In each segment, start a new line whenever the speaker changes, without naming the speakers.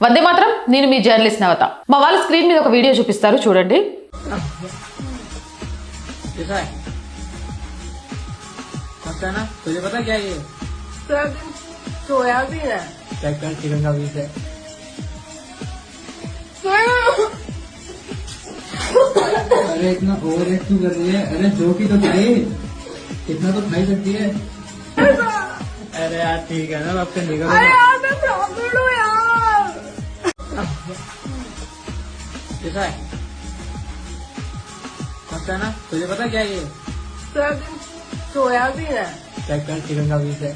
వందే మాత్రం. నేను మీ జర్నలిస్ట్ నవత. మా వాళ్ళ స్క్రీన్ మీద ఒక వీడియో చూపిస్తారు, చూడండి.
अरे इतना ओवर एक्ट क्यों कर रही है? अरे जो की तो खाई, इतना तो खाई सकती है। अरे यार ठीक है ना, अब से निकल।
अरे यार मैं प्रॉब्लम हूँ यार।
कैसा है? मस्त है ना? तुझे पता क्या ये?
सोयाबीन है।
चेक कर, चिकन का पीस है।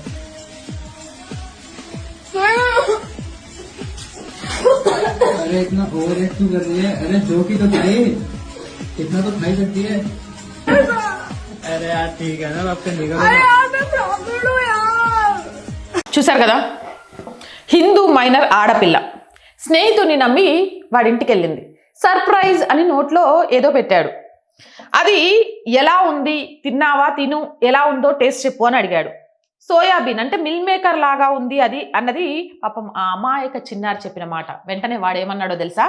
अरे इतना ओवर एक्ट क्यों कर रही है? अरे जो की तो खाई, इतना तो खाई सकती है। अरे यार ठीक है ना, अब से निकल।
अरे यार मैं प्रॉब्लम हूँ यार।
చూశారు కదా, హిందూ మైనర్ ఆడపిల్ల స్నేహితుని నమ్మి వాడింటికి వెళ్ళింది. సర్ప్రైజ్ అని నోట్లో ఏదో పెట్టాడు. అది ఎలా ఉంది, తిన్నావా, తిను, ఎలా ఉందో టేస్ట్ చెప్పు అని అడిగాడు. సోయాబీన్ అంటే మిల్ మేకర్ లాగా ఉంది అది అన్నది పాపం ఆ అమాయక చిన్నారి చెప్పిన మాట. వెంటనే వాడేమన్నాడో తెలుసా?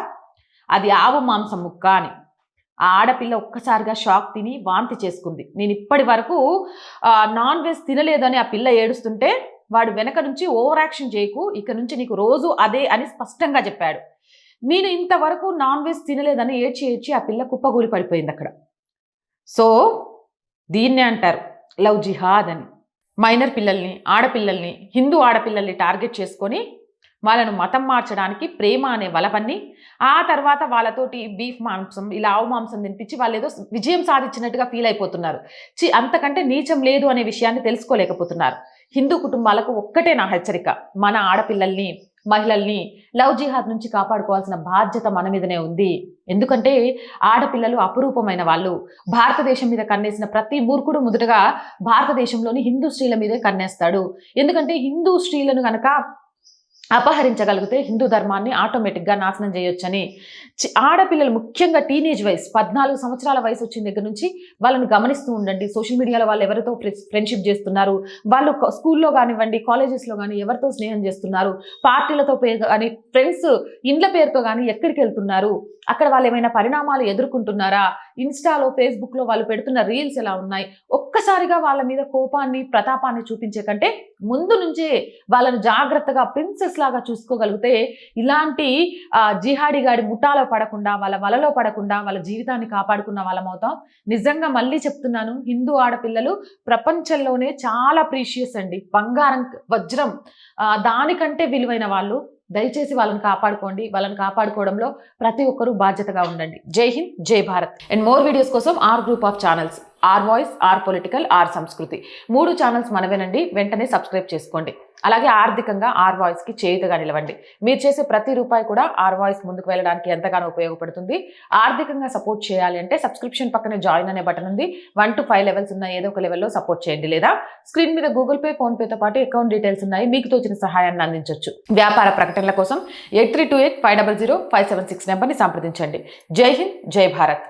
అది ఆవు మాంసం ముక్క అని. ఆ ఆడపిల్ల ఒక్కసారిగా షాక్ తిని వాంతి చేసుకుంది. నేను ఇప్పటి వరకు నాన్ వెజ్ తినలేదని ఆ పిల్ల ఏడుస్తుంటే వాడు వెనక నుంచి ఓవర్ యాక్షన్ చేయకు, ఇక నుంచి నీకు రోజు అదే అని స్పష్టంగా చెప్పాడు. నేను ఇంతవరకు నాన్ వెజ్ తినలేదని ఏడ్చి ఏడ్చి ఆ పిల్ల కుప్పగూలి పడిపోయింది అక్కడ. సో దీన్నే అంటారు లవ్ జిహాద్ అని. మైనర్ పిల్లల్ని, ఆడపిల్లల్ని, హిందూ ఆడపిల్లల్ని టార్గెట్ చేసుకొని వాళ్ళను మతం మార్చడానికి ప్రేమ అనే వలపన్ని, ఆ తర్వాత వాళ్ళతోటి బీఫ్ మాంసం, ఇలా ఆవు మాంసం తినిపించి వాళ్ళు ఏదో విజయం సాధించినట్టుగా ఫీల్ అయిపోతున్నారు. అంతకంటే నీచం లేదు అనే విషయాన్ని తెలుసుకోలేకపోతున్నారు. హిందూ కుటుంబాలకు ఒక్కటే నా హెచ్చరిక, మన ఆడపిల్లల్ని, మహిళల్ని లవ్ జిహాద్ నుంచి కాపాడుకోవాల్సిన బాధ్యత మన మీదనే ఉంది. ఎందుకంటే ఆడపిల్లలు అపురూపమైన వాళ్ళు. భారతదేశం మీద కన్నేసిన ప్రతి మూర్ఖుడు మొదటగా భారతదేశంలోని హిందూ స్త్రీల మీదే కన్నేస్తాడు. ఎందుకంటే హిందూ స్త్రీలను కనుక అపహరించగలిగితే హిందూ ధర్మాన్ని ఆటోమేటిక్గా నాశనం చేయొచ్చని. ఆడపిల్లలు ముఖ్యంగా టీనేజ్ వయసు, 14 సంవత్సరాల వయసు వచ్చిన దగ్గర నుంచి వాళ్ళని గమనిస్తూ ఉండండి. సోషల్ మీడియాలో వాళ్ళు ఎవరితో ఫ్రెండ్షిప్ చేస్తున్నారు, వాళ్ళు స్కూల్లో కానివ్వండి, కాలేజెస్లో కానీ ఎవరితో స్నేహం చేస్తున్నారు, పార్టీలతో కానీ, ఫ్రెండ్స్ ఇండ్ల పేరుతో కానీ ఎక్కడికి వెళ్తున్నారు, అక్కడ వాళ్ళు ఏమైనా పరిణామాలు ఎదుర్కొంటున్నారా, ఇన్స్టాలో, ఫేస్బుక్లో వాళ్ళు పెడుతున్న రీల్స్ ఎలా ఉన్నాయి. ఒక్కసారిగా వాళ్ళ మీద కోపాన్ని, ప్రతాపాన్ని చూపించే కంటే ముందు నుంచే వాళ్ళను జాగ్రత్తగా ప్రిన్సెస్ లాగా చూసుకోగలిగితే ఇలాంటి జిహాడిగాడి ముఠాలో పడకుండా, వాళ్ళ వలలో పడకుండా వాళ్ళ జీవితాన్ని కాపాడుకున్న వాళ్ళం అవుతాం. నిజంగా మళ్ళీ చెప్తున్నాను, హిందూ ఆడపిల్లలు ప్రపంచంలోనే చాలా ప్రీషియస్ అండి. బంగారం, వజ్రం దానికంటే విలువైన వాళ్ళు. దయచేసి వాళ్ళని కాపాడుకోండి. వాళ్ళని కాపాడుకోవడంలో ప్రతి ఒక్కరూ బాధ్యతగా ఉండండి. జై హింద్, జై భారత్. అండ్ మోర్ వీడియోస్ కోసం R group of channels, R voice, R political, R Samskriti 3 channels మనవేనండి. వెంటనే సబ్స్క్రైబ్ చేసుకోండి. అలాగే ఆర్థికంగా ఆర్ వాయిస్కి చేయుతగా నిలవండి. మీరు చేసే ప్రతి రూపాయి కూడా ఆర్ వాయిస్ ముందుకు వెళ్ళడానికి ఎంతగానో ఉపయోగపడుతుంది. ఆర్థికంగా సపోర్ట్ చేయాలి అంటే సబ్స్క్రిప్షన్ పక్కనే జాయిన్ అనే బటన్ ఉంది. 1 to 5 లెవెల్స్ ఉన్న ఏదో ఒక లెవెల్లో సపోర్ట్ చేయండి. లేదా స్క్రీన్ మీద గూగుల్ పే, ఫోన్ పేతో పాటు అకౌంట్ డీటెయిల్స్ ఉన్నాయి. మీకు తోచిన సహాయాన్ని అందించవచ్చు. వ్యాపార ప్రకటనల కోసం 8328500576 నెంబర్ని సంప్రదించండి. జై హింద్, జై భారత్.